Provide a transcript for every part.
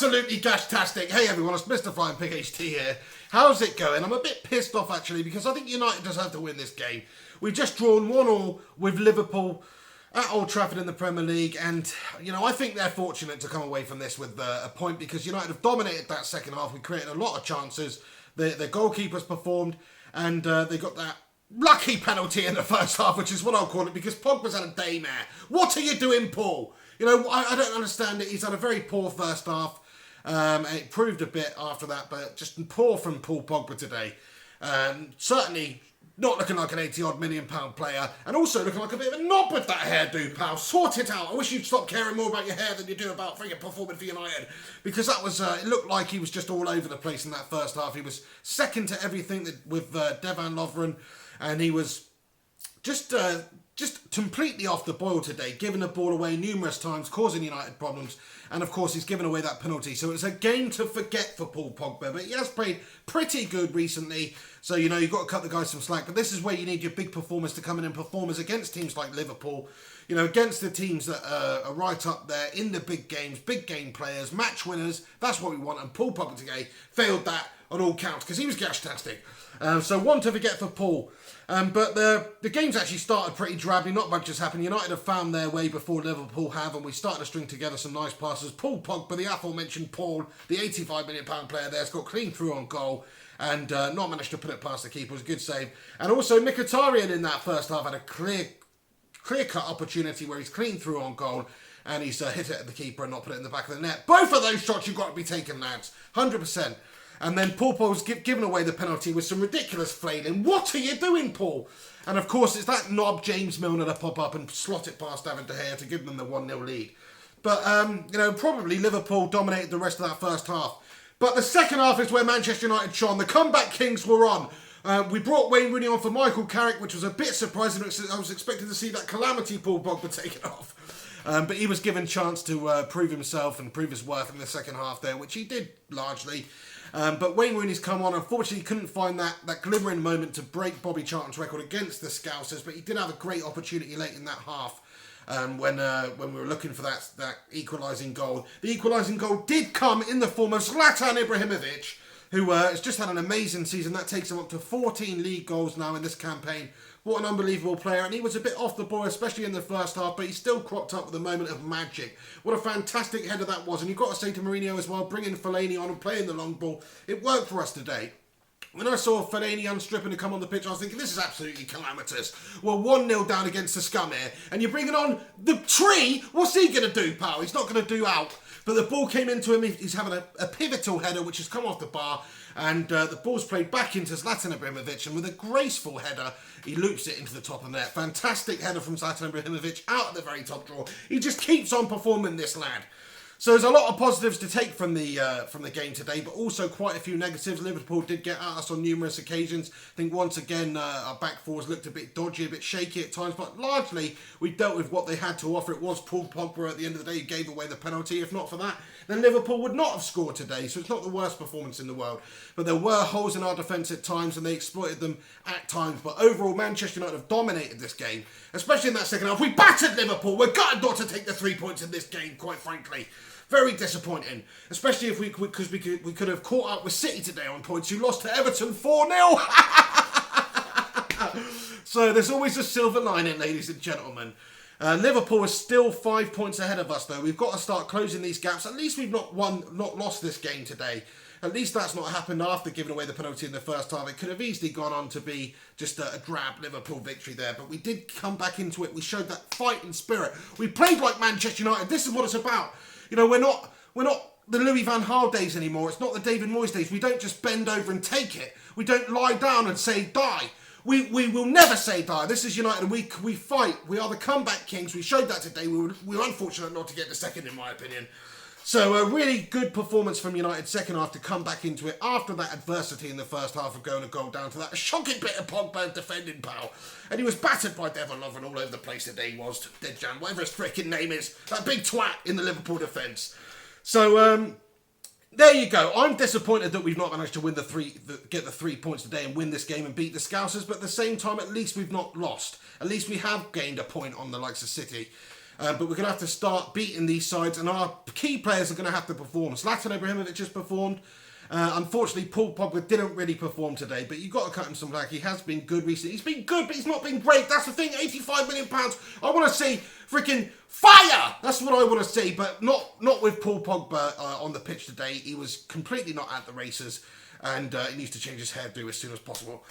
absolutely gash-tastic. Hey everyone, it's Mr. Flying Pig HT here. How's it going? I'm a bit pissed off actually because I think United deserve to win this game. We've just drawn 1-1 with Liverpool at Old Trafford in the Premier League, and I think they're fortunate to come away from this with a point because United have dominated that second half. We created a lot of chances. The goalkeepers performed, and they got that lucky penalty in the first half, which is what I'll call it, because Pogba's had a day, man. What are you doing, Paul? I don't understand it. He's had a very poor first half. It proved a bit after that, but just poor from Paul Pogba today. Certainly not looking like an 80-odd million pound player, and also looking like a bit of a knob with that hairdo, pal. Sort it out. I wish you'd stop caring more about your hair than you do about freaking performing for United, because that was, it looked like he was just all over the place in that first half. He was second to everything with Devan Lovren, and he was just completely off the boil today, giving the ball away numerous times, causing United problems, and of course he's given away that penalty. So it's a game to forget for Paul Pogba, but he has played pretty good recently, so you've got to cut the guys some slack. But this is where you need your big performers to come in and perform as against teams like Liverpool, against the teams that are right up there in the big games, big game players, match winners. That's what we want, and Paul Pogba today failed that on all counts because he was gash-tastic. So one to forget for Paul. But the game's actually started pretty drably. Not much has happened. United have found their way before Liverpool have, and we started to string together some nice passes. Paul Pogba, the aforementioned Paul, the £85 million player there, has got clean through on goal and not managed to put it past the keeper. It was a good save. And also Mkhitaryan in that first half had a clear-cut opportunity where he's clean through on goal and he's hit it at the keeper and not put it in the back of the net. Both of those shots you've got to be taking, lads. 100%. And then Paul Pogba's given away the penalty with some ridiculous flailing. What are you doing, Paul? And of course, it's that knob James Milner to pop up and slot it past David De Gea to give them the 1-0 lead. But, probably Liverpool dominated the rest of that first half. But the second half is where Manchester United shone. The comeback kings were on. We brought Wayne Rooney on for Michael Carrick, which was a bit surprising. I was expecting to see that calamity Paul Pogba taken off. But he was given a chance to prove himself and prove his worth in the second half there, which he did largely. But Wayne Rooney's come on. Unfortunately, he couldn't find that glimmering moment to break Bobby Charlton's record against the Scousers, but he did have a great opportunity late in that half when we were looking for that equalising goal. The equalising goal did come in the form of Zlatan Ibrahimovic, who has just had an amazing season. That takes him up to 14 league goals now in this campaign. What an unbelievable player. And he was a bit off the ball, especially in the first half, but he still cropped up with a moment of magic. What a fantastic header that was. And you've got to say to Mourinho as well, bringing Fellaini on and playing the long ball. It worked for us today. When I saw Fellaini unstripping to come on the pitch, I was thinking, this is absolutely calamitous. We're 1-0 down against the scum here, and you're bringing on the tree? What's he going to do, pal? He's not going to do out. But the ball came into him. He's having a pivotal header, which has come off the bar. And the ball's played back into Zlatan Ibrahimovic. And with a graceful header, he loops it into the top of the net. Fantastic header from Zlatan Ibrahimovic out at the very top drawer. He just keeps on performing, this lad. So there's a lot of positives to take from the game today, but also quite a few negatives. Liverpool did get at us on numerous occasions. I think once again our back fours looked a bit dodgy, a bit shaky at times, but largely we dealt with what they had to offer. It was Paul Pogba at the end of the day who gave away the penalty. If not for that, then Liverpool would not have scored today. So it's not the worst performance in the world. But there were holes in our defence at times, and they exploited them at times. But overall, Manchester United have dominated this game, especially in that second half. We battered Liverpool. We're gutted not to take the 3 points in this game, quite frankly. Very disappointing, especially if we could have caught up with City today on points, who lost to Everton 4-0. So there's always a silver lining, ladies and gentlemen. Liverpool is still 5 points ahead of us, though. We've got to start closing these gaps. At least we've not lost this game today. At least that's not happened after giving away the penalty in the first half. It could have easily gone on to be just a drab Liverpool victory there. But we did come back into it. We showed that fighting spirit. We played like Manchester United. This is what it's about. We're not the Louis van Gaal days anymore. It's not the David Moyes days. We don't just bend over and take it. We don't lie down and say die. We will never say die. This is United, and we fight. We are the comeback kings. We showed that today. We were unfortunate not to get the second, in my opinion. So a really good performance from United second half to come back into it after that adversity in the first half of going a goal down to that shocking bit of Pogba defending, pal. And he was battered by Devan Lovren all over the place today. He was Dejan, whatever his freaking name is, that big twat in the Liverpool defence. So there you go. I'm disappointed that we've not managed to get the 3 points today and win this game and beat the Scousers. But at the same time, at least we've not lost. At least we have gained a point on the likes of City. But we're going to have to start beating these sides, and our key players are going to have to perform. Zlatan Ibrahimovic has performed. Unfortunately, Paul Pogba didn't really perform today, but you've got to cut him some slack. He has been good recently. He's been good, but he's not been great. That's the thing, £85 million. I want to see freaking fire! That's what I want to see, but not with Paul Pogba on the pitch today. He was completely not at the races, and he needs to change his hairdo as soon as possible.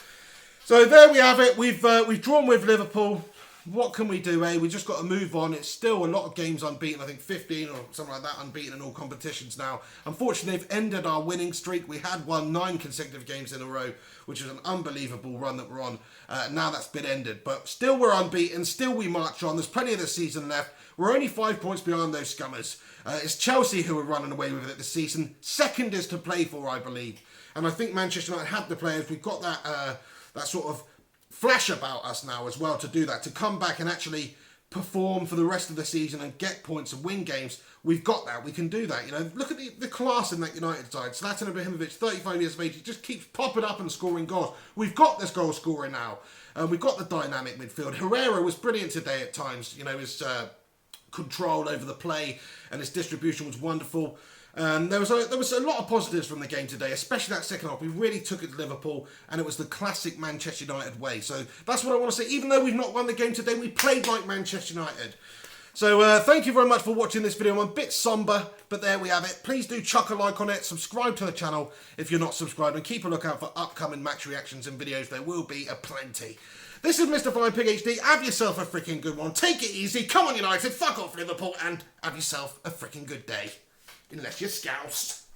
So there we have it. We've drawn with Liverpool. What can we do, eh? We just got to move on. It's still a lot of games unbeaten. I think 15 or something like that unbeaten in all competitions now. Unfortunately, they've ended our winning streak. We had won 9 consecutive games in a row, which is an unbelievable run that we're on. Now that's been ended. But still we're unbeaten. Still we march on. There's plenty of the season left. We're only 5 points behind those scummers. It's Chelsea who are running away with it this season. Second is to play for, I believe. And I think Manchester United had the players. We've got that sort of flash about us now as well to do that, to come back and actually perform for the rest of the season and get points and win games. We've got that. We can do that. You know, look at the class in that United side. Zlatan Ibrahimovic, 35 years of age, he just keeps popping up and scoring goals. We've got this goal scorer now. We've got the dynamic midfield. Herrera was brilliant today at times. You know, his control over the play and his distribution was wonderful. There was a lot of positives from the game today, especially that second half. We really took it to Liverpool, and it was the classic Manchester United way. So that's what I want to say. Even though we've not won the game today, we played like Manchester United. So thank you very much for watching this video. I'm a bit somber, but there we have it. Please do chuck a like on it. Subscribe to the channel if you're not subscribed, and keep a lookout for upcoming match reactions and videos. There will be aplenty. This is Mr. Flying Pig HD. Have yourself a freaking good one. Take it easy. Come on, United. Fuck off, Liverpool. And have yourself a freaking good day. Unless you're Scouse.